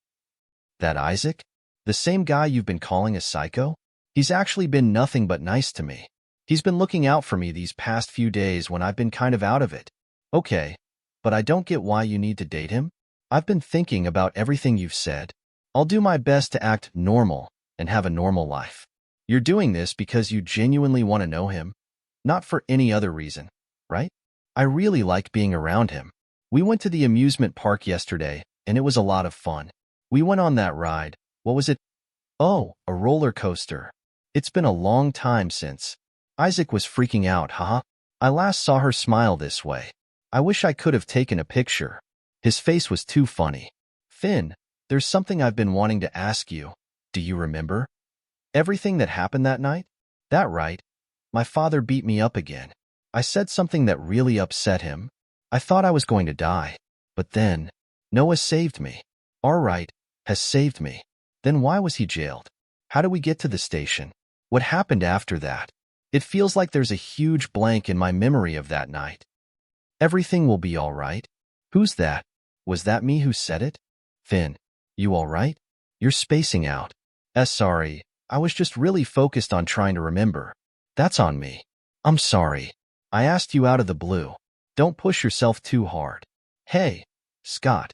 That Isaac? The same guy you've been calling a psycho? He's actually been nothing but nice to me. He's been looking out for me these past few days when I've been kind of out of it. Okay, but I don't get why you need to date him. I've been thinking about everything you've said. I'll do my best to act normal and have a normal life. You're doing this because you genuinely want to know him, not for any other reason, right? I really like being around him. We went to the amusement park yesterday, and it was a lot of fun. We went on that ride. What was it? Oh, a roller coaster. It's been a long time since. Isaac was freaking out, haha. I last saw her smile this way. I wish I could have taken a picture. His face was too funny. Finn, there's something I've been wanting to ask you. Do you remember? Everything that happened that night? That right. My father beat me up again. I said something that really upset him. I thought I was going to die. But then, Noah saved me. All right, has saved me. Then why was he jailed? How did we get to the station? What happened after that? It feels like there's a huge blank in my memory of that night. Everything will be all right. Who's that? Was that me who said it? Finn, you all right? You're spacing out. Sorry, I was just really focused on trying to remember. That's on me. I'm sorry. I asked you out of the blue. Don't push yourself too hard. Hey, Scott,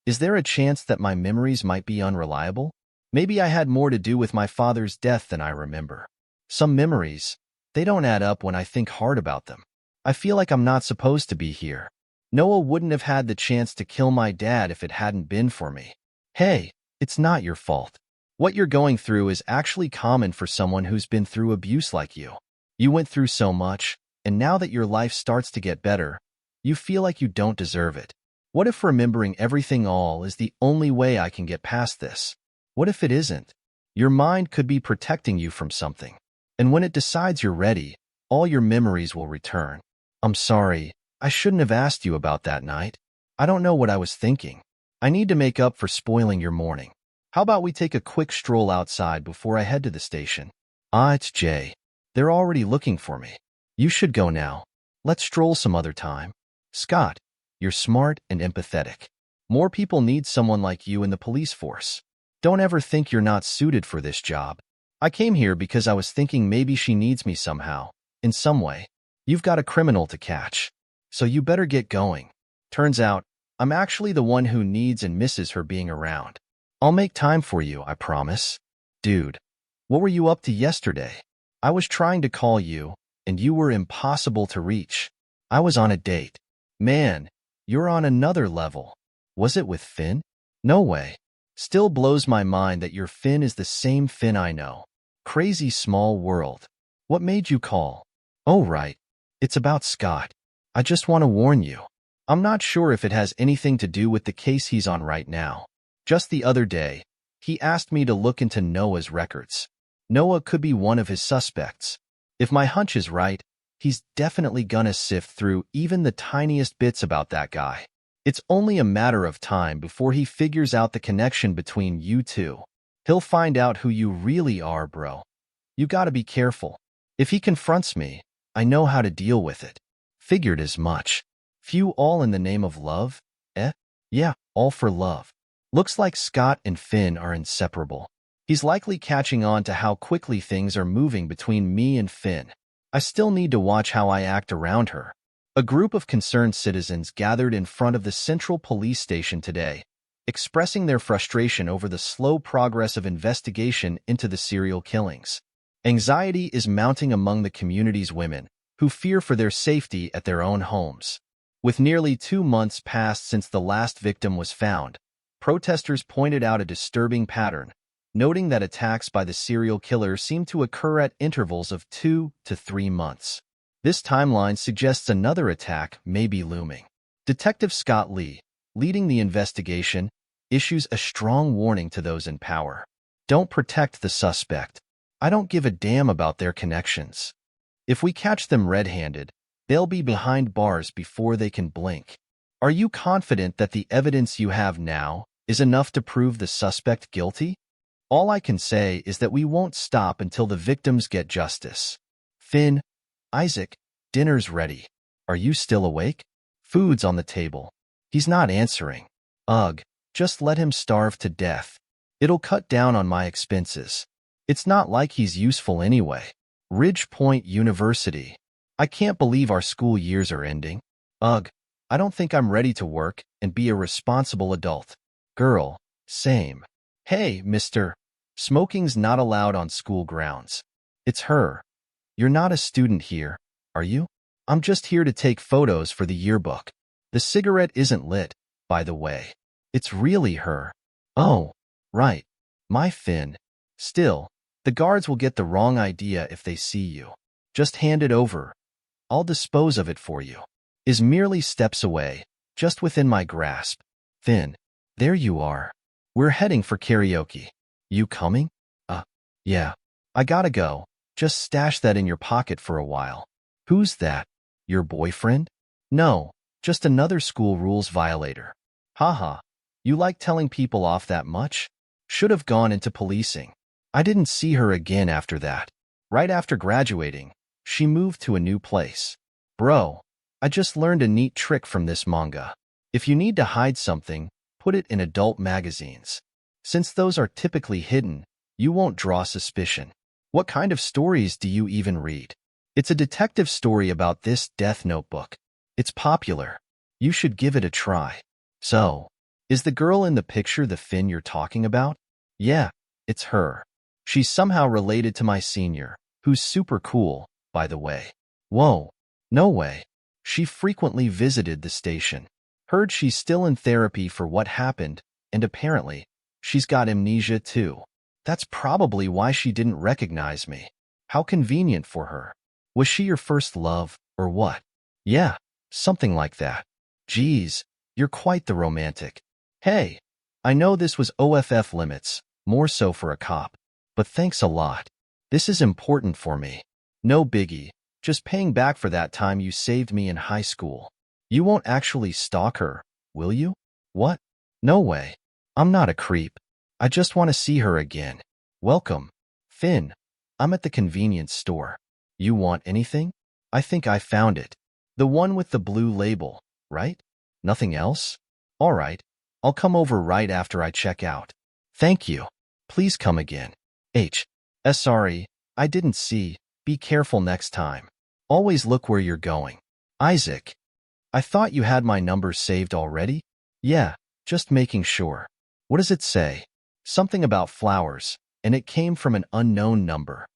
is there a chance that my memories might be unreliable? Maybe I had more to do with my father's death than I remember. Some memories, they don't add up when I think hard about them. I feel like I'm not supposed to be here. Noah wouldn't have had the chance to kill my dad if it hadn't been for me. Hey, it's not your fault. What you're going through is actually common for someone who's been through abuse like you. You went through so much, and now that your life starts to get better, you feel like you don't deserve it. What if remembering everything all is the only way I can get past this? What if it isn't? Your mind could be protecting you from something. And when it decides you're ready, all your memories will return. I'm sorry, I shouldn't have asked you about that night. I don't know what I was thinking. I need to make up for spoiling your morning. How about we take a quick stroll outside before I head to the station? Ah, it's Jay. They're already looking for me. You should go now. Let's stroll some other time. Scott, you're smart and empathetic. More people need someone like you in the police force. Don't ever think you're not suited for this job. I came here because I was thinking maybe she needs me somehow, in some way. You've got a criminal to catch, so you better get going. Turns out, I'm actually the one who needs and misses her being around. I'll make time for you, I promise. Dude, what were you up to yesterday? I was trying to call you, and you were impossible to reach. I was on a date. Man, you're on another level. Was it with Finn? No way. Still blows my mind that your Finn is the same Finn I know. Crazy small world. What made you call? Oh, right. It's about Scott. I just want to warn you. I'm not sure if it has anything to do with the case he's on right now. Just the other day, he asked me to look into Noah's records. Noah could be one of his suspects. If my hunch is right, he's definitely gonna sift through even the tiniest bits about that guy. It's only a matter of time before he figures out the connection between you two. He'll find out who you really are, bro. You gotta be careful. If he confronts me, I know how to deal with it. Figured as much. Few all in the name of love? Eh? Yeah, all for love. Looks like Scott and Finn are inseparable. He's likely catching on to how quickly things are moving between me and Finn. I still need to watch how I act around her. A group of concerned citizens gathered in front of the central police station today, expressing their frustration over the slow progress of investigation into the serial killings. Anxiety is mounting among the community's women, who fear for their safety at their own homes. With nearly 2 months passed since the last victim was found, protesters pointed out a disturbing pattern, noting that attacks by the serial killer seem to occur at intervals of 2 to 3 months. This timeline suggests another attack may be looming. Detective Scott Lee, leading the investigation, issues a strong warning to those in power. Don't protect the suspect. I don't give a damn about their connections. If we catch them red-handed, they'll be behind bars before they can blink. Are you confident that the evidence you have now is enough to prove the suspect guilty? All I can say is that we won't stop until the victims get justice. Finn, Isaac, dinner's ready. Are you still awake? Food's on the table. He's not answering. Ugh, just let him starve to death. It'll cut down on my expenses. It's not like he's useful anyway. Ridge Point University. I can't believe our school years are ending. Ugh, I don't think I'm ready to work and be a responsible adult. Girl, same. Hey, mister. Smoking's not allowed on school grounds. It's her. You're not a student here, are you? I'm just here to take photos for the yearbook. The cigarette isn't lit, by the way. It's really her. Oh, right. My Finn. Still, the guards will get the wrong idea if they see you. Just hand it over. I'll dispose of it for you. Is merely steps away, just within my grasp. Finn, there you are. We're heading for karaoke. You coming? Yeah. I gotta go. Just stash that in your pocket for a while. Who's that? Your boyfriend? No, just another school rules violator. Haha, you like telling people off that much? Should have gone into policing. I didn't see her again after that. Right after graduating, she moved to a new place. Bro, I just learned a neat trick from this manga. If you need to hide something, put it in adult magazines. Since those are typically hidden, you won't draw suspicion. What kind of stories do you even read? It's a detective story about this death notebook. It's popular. You should give it a try. So, is the girl in the picture the Finn you're talking about? Yeah, it's her. She's somehow related to my senior, who's super cool, by the way. Whoa, no way. She frequently visited the station. Heard she's still in therapy for what happened, and apparently, she's got amnesia too. That's probably why she didn't recognize me. How convenient for her. Was she your first love, or what? Yeah, something like that. Geez, you're quite the romantic. Hey, I know this was OFF limits, more so for a cop. But thanks a lot. This is important for me. No biggie, just paying back for that time you saved me in high school. You won't actually stalk her, will you? What? No way. I'm not a creep. I just want to see her again. Welcome. Finn. I'm at the convenience store. You want anything? I think I found it. The one with the blue label, right? Nothing else? All right. I'll come over right after I check out. Thank you. Please come again. Sorry, I didn't see. Be careful next time. Always look where you're going. Isaac. I thought you had my number saved already? Yeah, just making sure. What does it say? Something about flowers, and it came from an unknown number.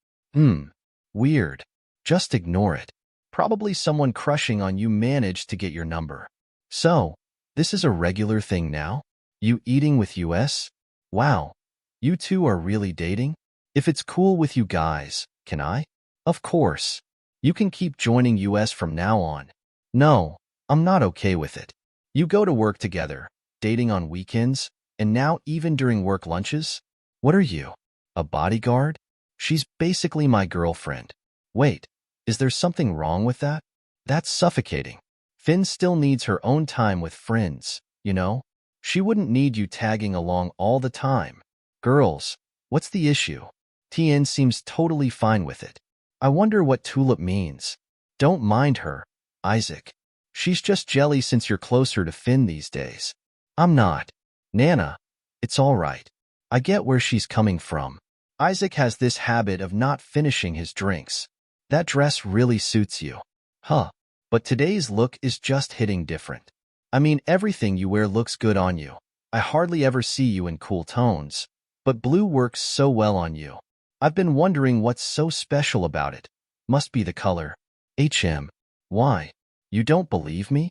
Weird. Just ignore it. Probably someone crushing on you managed to get your number. So, this is a regular thing now? You eating with US? Wow. You two are really dating? If it's cool with you guys, can I? Of course. You can keep joining US from now on. No, I'm not okay with it. You go to work together, dating on weekends, and now even during work lunches? What are you? A bodyguard? She's basically my girlfriend. Wait, is there something wrong with that? That's suffocating. Finn still needs her own time with friends, you know? She wouldn't need you tagging along all the time. Girls, what's the issue? TN seems totally fine with it. I wonder what tulip means. Don't mind her, Isaac. She's just jelly since you're closer to Finn these days. I'm not. Nana, it's all right. I get where she's coming from. Isaac has this habit of not finishing his drinks. That dress really suits you. Huh. But today's look is just hitting different. I mean, everything you wear looks good on you. I hardly ever see you in cool tones. But blue works so well on you. I've been wondering what's so special about it. Must be the color. Why? You don't believe me?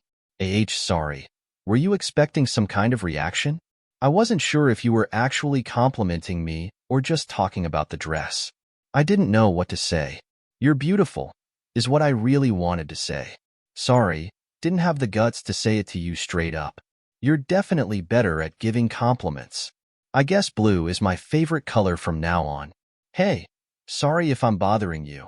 Sorry. Were you expecting some kind of reaction? I wasn't sure if you were actually complimenting me or just talking about the dress. I didn't know what to say. You're beautiful, is what I really wanted to say. Sorry, didn't have the guts to say it to you straight up. You're definitely better at giving compliments. I guess blue is my favorite color from now on. Hey, sorry if I'm bothering you,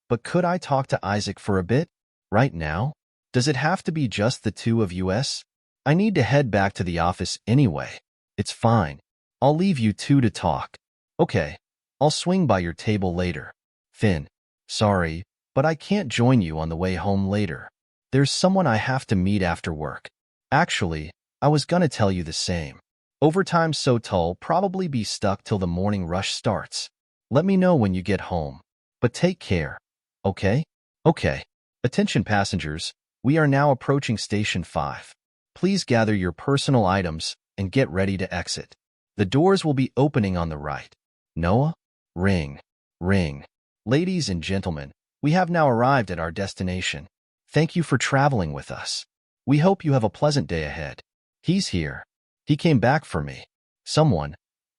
but could I talk to Isaac for a bit? Right now? Does it have to be just the two of us? I need to head back to the office anyway. It's fine. I'll leave you two to talk. Okay, I'll swing by your table later. Finn, sorry, but I can't join you on the way home later. There's someone I have to meet after work. Actually, I was gonna tell you the same. Overtime so I'll probably be stuck till the morning rush starts. Let me know when you get home. But take care, okay? Okay. Attention passengers, we are now approaching Station 5. Please gather your personal items and get ready to exit. The doors will be opening on the right. Noah? Ring. Ring. Ladies and gentlemen, we have now arrived at our destination. Thank you for traveling with us. We hope you have a pleasant day ahead. He's here. He came back for me. Someone,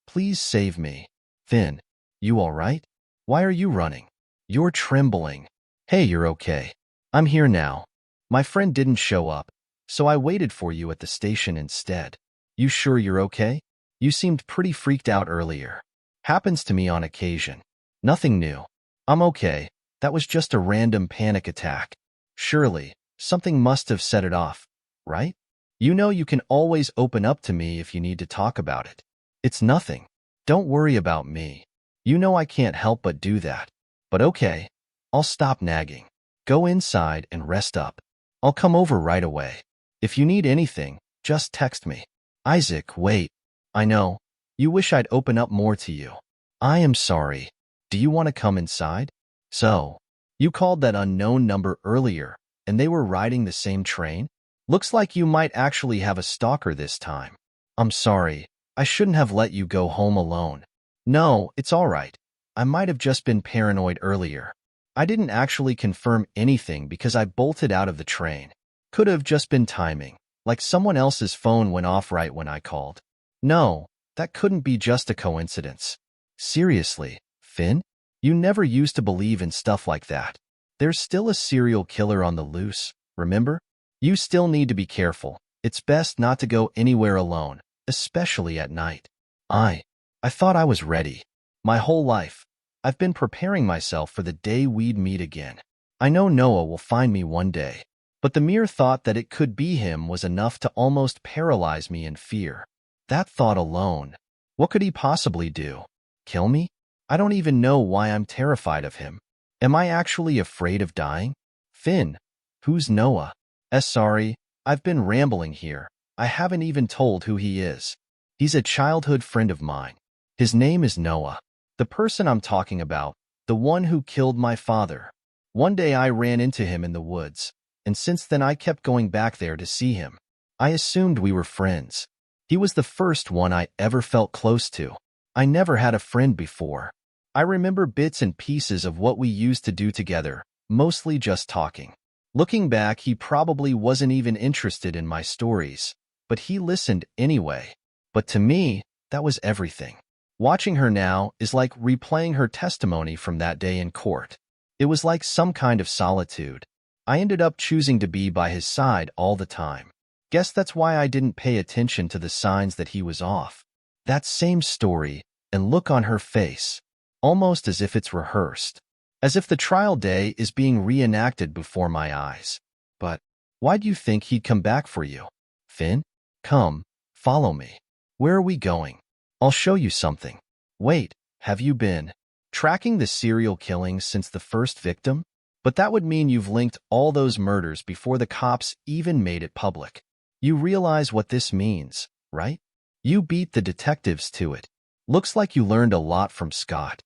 please save me. Finn, you all right? Why are you running? You're trembling. Hey, you're okay. I'm here now. My friend didn't show up, so I waited for you at the station instead. You sure you're okay? You seemed pretty freaked out earlier. Happens to me on occasion. Nothing new. I'm okay. That was just a random panic attack. Surely, something must have set it off, right? You know you can always open up to me if you need to talk about it. It's nothing. Don't worry about me. You know I can't help but do that. But okay, I'll stop nagging. Go inside and rest up. I'll come over right away. If you need anything, just text me. Isaac, wait. I know. You wish I'd open up more to you. I am sorry. Do you want to come inside? So, you called that unknown number earlier, and they were riding the same train? Looks like you might actually have a stalker this time. I'm sorry. I shouldn't have let you go home alone. No, it's all right. I might have just been paranoid earlier. I didn't actually confirm anything because I bolted out of the train. Could have just been timing, like someone else's phone went off right when I called. No, that couldn't be just a coincidence. Seriously, Finn? You never used to believe in stuff like that. There's still a serial killer on the loose, remember? You still need to be careful. It's best not to go anywhere alone, especially at night. I thought I was ready. My whole life, I've been preparing myself for the day we'd meet again. I know Noah will find me one day, but the mere thought that it could be him was enough to almost paralyze me in fear. That thought alone. What could he possibly do? Kill me? I don't even know why I'm terrified of him. Am I actually afraid of dying? Finn. Who's Noah? Sorry, I've been rambling here. I haven't even told who he is. He's a childhood friend of mine. His name is Noah. The person I'm talking about, the one who killed my father. One day I ran into him in the woods, and since then I kept going back there to see him. I assumed we were friends. He was the first one I ever felt close to. I never had a friend before. I remember bits and pieces of what we used to do together, mostly just talking. Looking back, he probably wasn't even interested in my stories, but he listened anyway. But to me, that was everything. Watching her now is like replaying her testimony from that day in court. It was like some kind of solitude. I ended up choosing to be by his side all the time. Guess that's why I didn't pay attention to the signs that he was off. That same story and look on her face, almost as if it's rehearsed, as if the trial day is being reenacted before my eyes. But why do you think he'd come back for you? Finn? Come, follow me. Where are we going? I'll show you something. Wait, have you been tracking the serial killings since the first victim? But that would mean you've linked all those murders before the cops even made it public. You realize what this means, right? You beat the detectives to it. Looks like you learned a lot from Scott.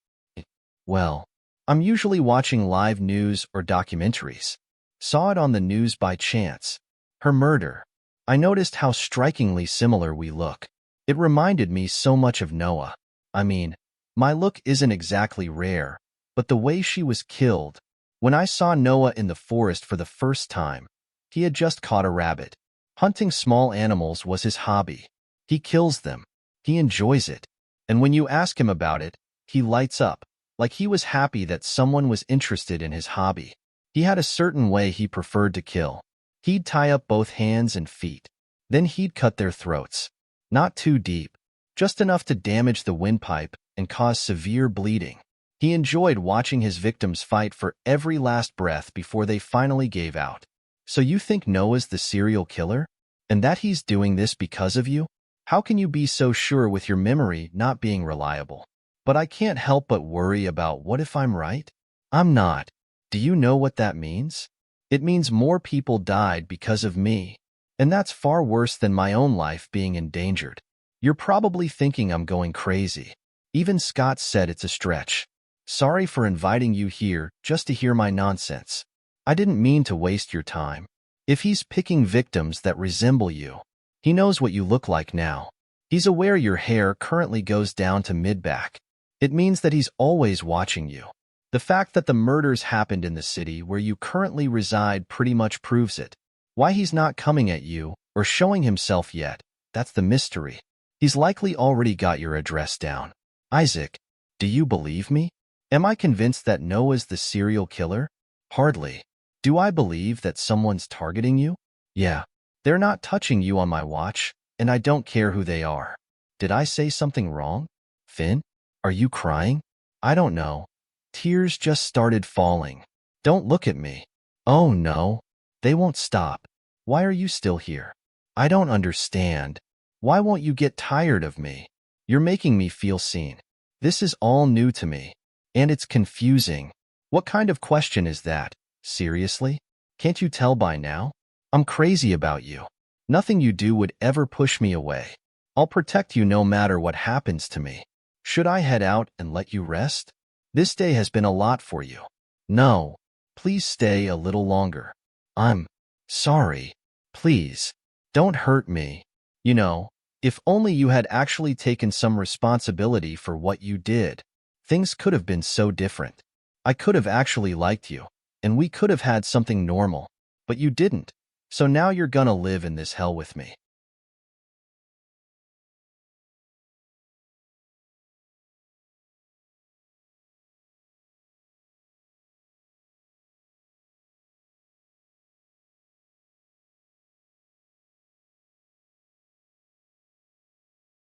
Well, I'm usually watching live news or documentaries. Saw it on the news by chance. Her murder. I noticed how strikingly similar we look. It reminded me so much of Noah. I mean, my look isn't exactly rare, but the way she was killed. When I saw Noah in the forest for the first time, he had just caught a rabbit. Hunting small animals was his hobby. He kills them. He enjoys it. And when you ask him about it, he lights up, like he was happy that someone was interested in his hobby. He had a certain way he preferred to kill. He'd tie up both hands and feet. Then he'd cut their throats. Not too deep, just enough to damage the windpipe and cause severe bleeding. He enjoyed watching his victims fight for every last breath before they finally gave out. So you think Noah's the serial killer? And that he's doing this because of you? How can you be so sure with your memory not being reliable? But I can't help but worry about what if I'm right? I'm not. Do you know what that means? It means more people died because of me. And that's far worse than my own life being endangered. You're probably thinking I'm going crazy. Even Scott said it's a stretch. Sorry for inviting you here just to hear my nonsense. I didn't mean to waste your time. If he's picking victims that resemble you, he knows what you look like now. He's aware your hair currently goes down to mid-back. It means that he's always watching you. The fact that the murders happened in the city where you currently reside pretty much proves it. Why he's not coming at you or showing himself yet, that's the mystery. He's likely already got your address down. Isaac, do you believe me? Am I convinced that Noah's the serial killer? Hardly. Do I believe that someone's targeting you? Yeah. They're not touching you on my watch, and I don't care who they are. Did I say something wrong? Finn, are you crying? I don't know. Tears just started falling. Don't look at me. Oh no. They won't stop. Why are you still here? I don't understand. Why won't you get tired of me? You're making me feel seen. This is all new to me. And it's confusing. What kind of question is that? Seriously? Can't you tell by now? I'm crazy about you. Nothing you do would ever push me away. I'll protect you no matter what happens to me. Should I head out and let you rest? This day has been a lot for you. No. Please stay a little longer. I'm sorry. Please. Don't hurt me. You know, if only you had actually taken some responsibility for what you did, things could have been so different. I could have actually liked you, and we could have had something normal. But you didn't. So now you're gonna live in this hell with me.